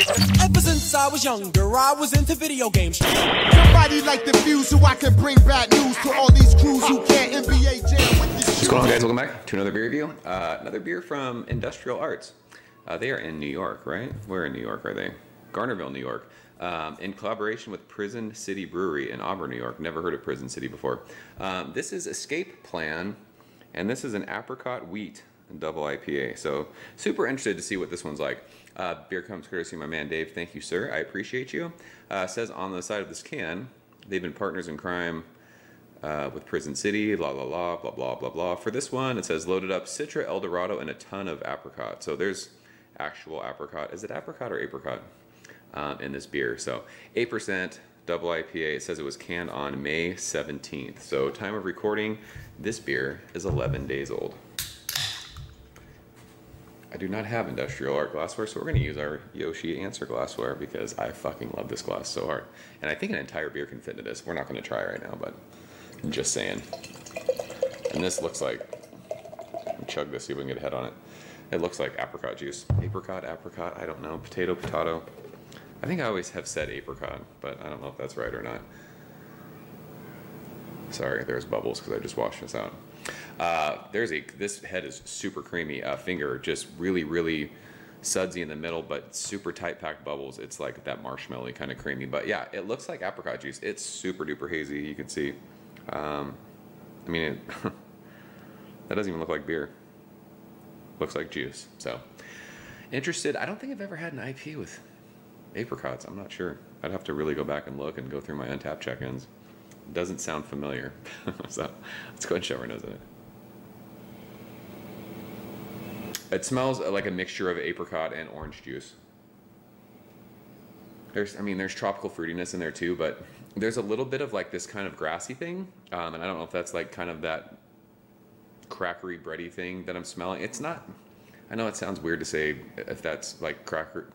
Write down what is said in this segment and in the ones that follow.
Ever since I was younger, I was into video games. Somebody like the fuse so I can bring bad news to all these crews who can't NBA jam with this. What's going on, guys? Welcome back to another beer review. Another beer from Industrial Arts. They are in New York, right? Where in New York are they? Garnerville, New York. In collaboration with Prison City Brewery in Auburn, New York. Never heard of Prison City before. This is Escape Plan, and this is an apricot wheat double IPA. So super interested to see what this one's like. Beer comes courtesy of my man Dave. Thank you, sir. I appreciate you. Says on the side of this can, they've been partners in crime with Prison City, blah, blah, blah, blah, blah, blah, blah. For this one, it says loaded up Citra, Eldorado, and a ton of apricot. So there's actual apricot. Is it apricot or apricot in this beer? So 8% double IPA. It says it was canned on May 17th. So time of recording, this beer is 11 days old. I do not have Industrial Art glassware, so we're going to use our Yoshi Answer glassware because I fucking love this glass so hard. And I think an entire beer can fit into this. We're not going to try right now, but I'm just saying. And this looks like, chug this, see if we can get a head on it. It looks like apricot juice. Apricot, I don't know. Potato. I think I always have said apricot, but I don't know if that's right or not. Sorry, there's bubbles because I just washed this out. This head is super creamy. Finger just really sudsy in the middle, but super tight packed bubbles. It's like that marshmallowy kind of creamy. But yeah, it looks like apricot juice. It's super duper hazy. You can see. I mean, that doesn't even look like beer. Looks like juice. So interested. I don't think I've ever had an IP with apricots. I'm not sure. I'd have to really go back and look and go through my Untappd check-ins. Doesn't sound familiar. So let's go ahead and show our nose in it. It smells like a mixture of apricot and orange juice. There's tropical fruitiness in there too, but there's a little bit of like this kind of grassy thing, and I don't know if that's like kind of that crackery, bready thing that I'm smelling. It's not. I know it sounds weird to say if that's like crackery,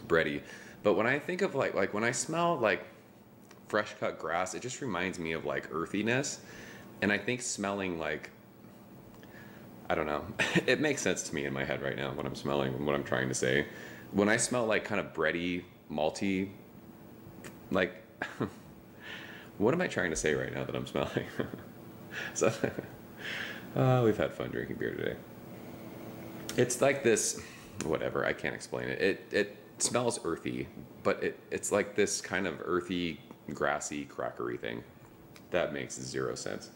bready. But when I think of like when I smell like fresh cut grass, it just reminds me of like earthiness, and I think smelling like, I don't know. It makes sense to me in my head right now what I'm smelling and what I'm trying to say. When I smell like kind of bready, malty, like, what am I trying to say right now that I'm smelling? So, we've had fun drinking beer today. It's like this, whatever, I can't explain it. It smells earthy, but it's like this kind of earthy, grassy, crackery thing. That makes zero sense.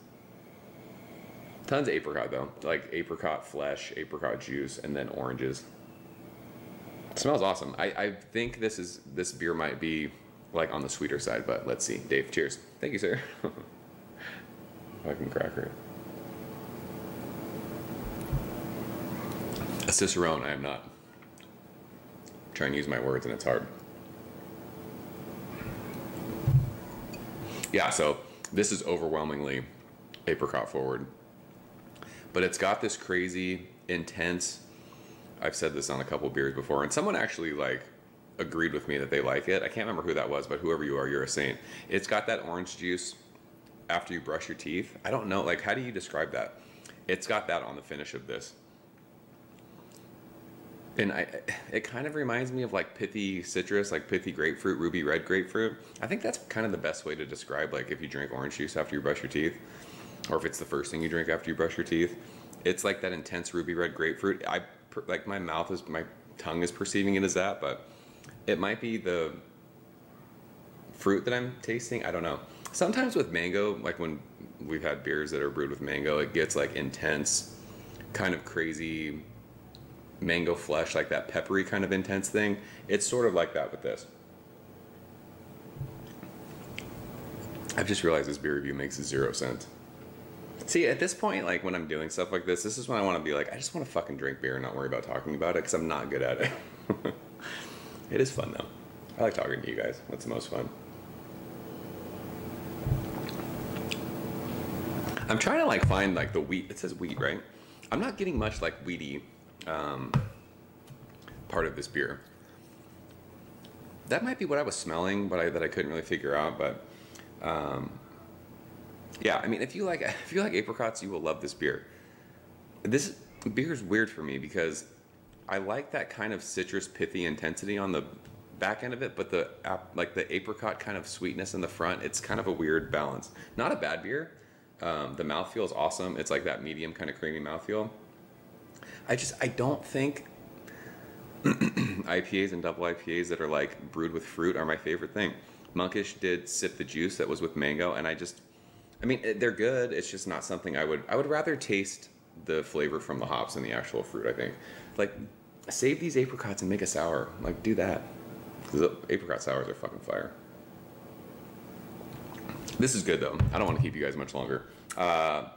Tons of apricot though, like apricot flesh, apricot juice, and then oranges. It smells awesome. I think this beer might be like on the sweeter side, but let's see. Dave, cheers. Thank you, sir. Fucking cracker. A Cicerone, I am not. I'm trying to use my words and it's hard. Yeah, so this is overwhelmingly apricot forward. But it's got this crazy, intense, I've said this on a couple beers before, and someone actually like agreed with me that they like it. I can't remember who that was, but whoever you are, you're a saint. It's got that orange juice after you brush your teeth. I don't know, like how do you describe that? It's got that on the finish of this. And it kind of reminds me of like pithy citrus, like pithy grapefruit, ruby red grapefruit. I think that's kind of the best way to describe like if you drink orange juice after you brush your teeth, or if it's the first thing you drink after you brush your teeth. It's like that intense ruby red grapefruit. Like my tongue is perceiving it as that, but it might be the fruit that I'm tasting. I don't know. Sometimes with mango, like when we've had beers that are brewed with mango, it gets like intense, kind of crazy mango flesh, like that peppery kind of intense thing. It's sort of like that with this. I've just realized this beer review makes zero sense. See, at this point, like when I'm doing stuff like this is when I want to be like, I just want to fucking drink beer and not worry about talking about it because I'm not good at it. It is fun though. I like talking to you guys. That's the most fun. I'm trying to like find like the wheat. It says wheat, right? I'm not getting much like wheaty part of this beer. That might be what I was smelling, but that I couldn't really figure out. But yeah, I mean, if you like apricots, you will love this beer. This beer is weird for me because I like that kind of citrus pithy intensity on the back end of it, but the apricot kind of sweetness in the front, it's kind of a weird balance. Not a bad beer. The mouthfeel is awesome. It's like that medium kind of creamy mouthfeel. I don't think IPAs and double IPAs that are like brewed with fruit are my favorite thing. Monkish did Sip the Juice that was with mango, and I mean, they're good. It's just not something I would rather taste the flavor from the hops than the actual fruit, I think. Like, save these apricots and make a sour. Like, do that. Because the apricot sours are fucking fire. This is good, though. I don't want to keep you guys much longer. Wow,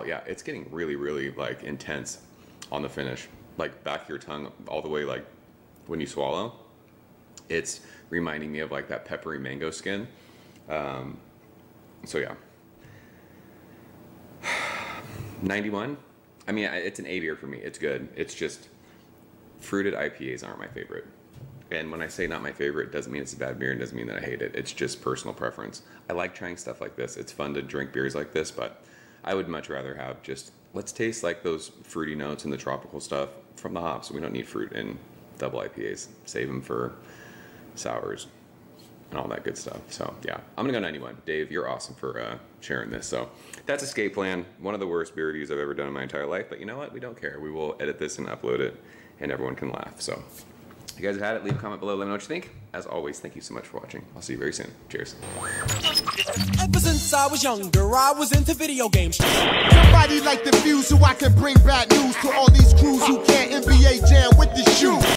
yeah, it's getting really, really, like, intense on the finish. Like, back of your tongue all the way, like, when you swallow. It's reminding me of, like, that peppery mango skin. So, yeah. 91. I mean, it's an A beer for me. It's good. It's just fruited IPAs aren't my favorite. And when I say not my favorite, it doesn't mean it's a bad beer and doesn't mean that I hate it. It's just personal preference. I like trying stuff like this. It's fun to drink beers like this, but I would much rather have just, let's taste like those fruity notes and the tropical stuff from the hops. We don't need fruit in double IPAs. Save them for sours and all that good stuff. So yeah, I'm gonna go 91. Dave, you're awesome for sharing this. So that's Escape Plan, one of the worst beer reviews I've ever done in my entire life, but you know what? We don't care. We will edit this and upload it and everyone can laugh. So if you guys have had it, leave a comment below, let me know what you think. As always, thank you so much for watching. I'll see you very soon. Cheers. Ever since I was younger, I was into video games. Somebody like the Fuse so I can bring bad news to all these crews who can't NBA jam with the shoe.